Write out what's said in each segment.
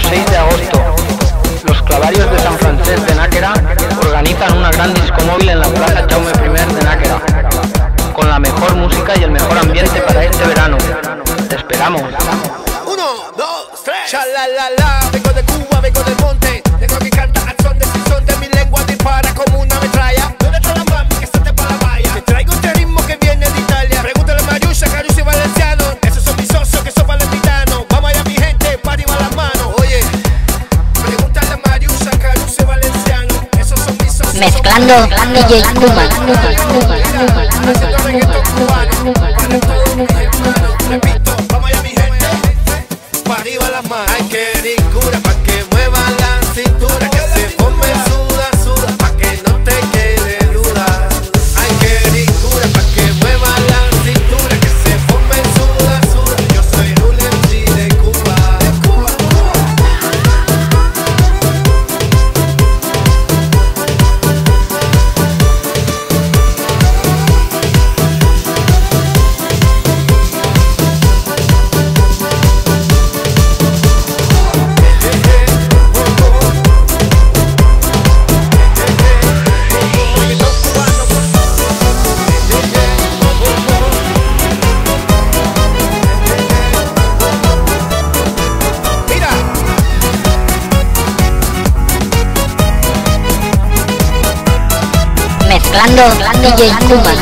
sábado 6 de agosto, los Clavarios de San Francesc de Náquera organizan una gran disco móvil en la Plaza Jaume I de Náquera, con la mejor música y el mejor ambiente para este verano. ¡Te esperamos! 1, 2, 3. Shalalala, vengo de Cuba, vengo del monte. Tengo que cantar al son de Sisonte. Mi lengua dispara como una metralla. ¿Dónde está la mami que salte pa' la valla? Te traigo este ritmo que viene de Italia. Pregúntale a Mariusha, Caruso y Valenciano. Esos son mis socios que son valentitanos. Vamos allá mi gente, pa' arriba las manos. Oye, pregúntale a Mariusha, Caruso y Valenciano. Esos son mis socios. Mezclando DJ Kuma. Haciendo reggaetón cubano. Para todos mis hermanos. Repito, vamos allá mi gente. Pa' arriba las manos. Hay que ricura pa' que muevan la cintura, que se forme suda, suda, pa' que no te quede duda. Hay que ricura pa' que muevan la cintura, que se forme suda, suda. Yo soy un MC de Cuba, de Cuba, Mezclando DJ Kuma.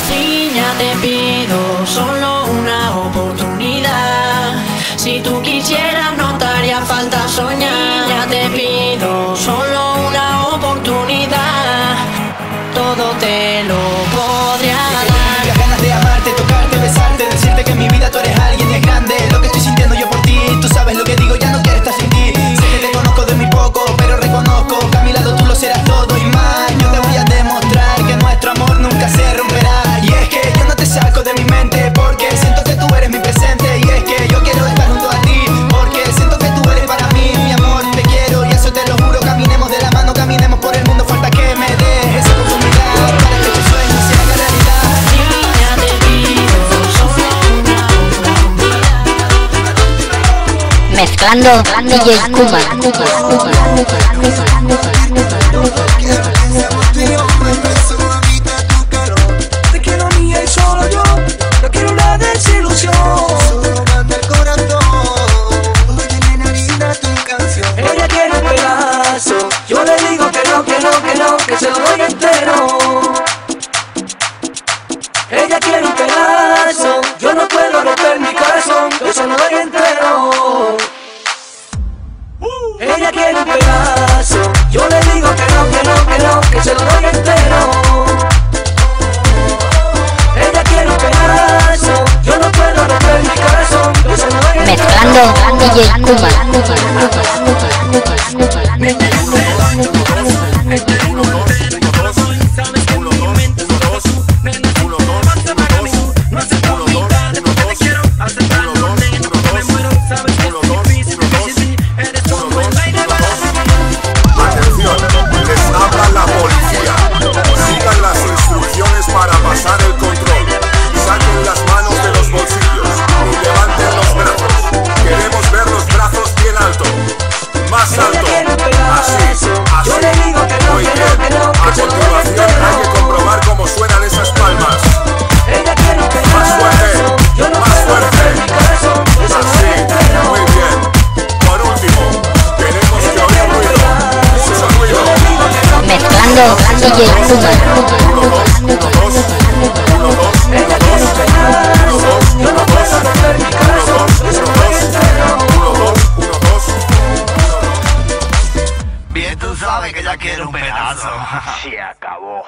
Niña, te pido solo una oportunidad. Si tú quisieras no te haría falta soñar. Niña, te pido solo una oportunidad. Todo te lo podría dar. Las ganas de amarte, tocarte, besarte, decirte que en mi vida tú eres alguien y es grande. Lo que estoy sintiendo yo por ti, tú sabes lo que digo, ya no quiero estar sin ti. Sé que te conozco de muy poco, pero reconozco que a mi lado tú lo serás todo y más. Yo te voy a demostrar que nuestro amor nunca se romperá. Y es que yo no te saco de mi mente, porque siento que tú eres mi presente. Y es que yo quiero estar junto a ti, porque siento que tú eres para mí. Mi amor, te quiero y eso te lo juro. Caminemos de la mano, caminemos por el mundo. Falta que me des esa oportunidad para que tu sueño se haga realidad. Niña, te pido solo una oportunidad. Mezclando DJ Kuma. Te quiero mía y solo yo, no quiero una desilusión. Solo manda el corazón, oye nena linda tu canción. Ella quiere un pedazo, yo le digo que no, que no, que no, que se lo doy entero. Ella quiere un pedazo, yo no puedo romper mi corazón, que se lo doy entero. Ella quiere un pedazo, yo le digo que no, que no, que no, que se lo doy entero. Ella quiere un pedazo, yo no puedo romper mi corazón, que se lo doy entero. Mezclando DJ Kuma. Atención, les habla la policía. Sigan las instrucciones para pasar el control. Saquen las manos de los bolsillos y levanten los brazos. Queremos ver los brazos bien alto. Más alto. Así, así. Muy bien. A continuación hay que comprobar cómo suenan esas palmas. Más fuerte. Más fuerte. Así. Muy bien. Por último, tenemos que oír ruido. Mucho ruido. Mezclando DJ Kuma. 1, 2, 1, 2, 1, 2, 1, 2. Bien, tú sabes que ya quiero un pedazo. Se acabó.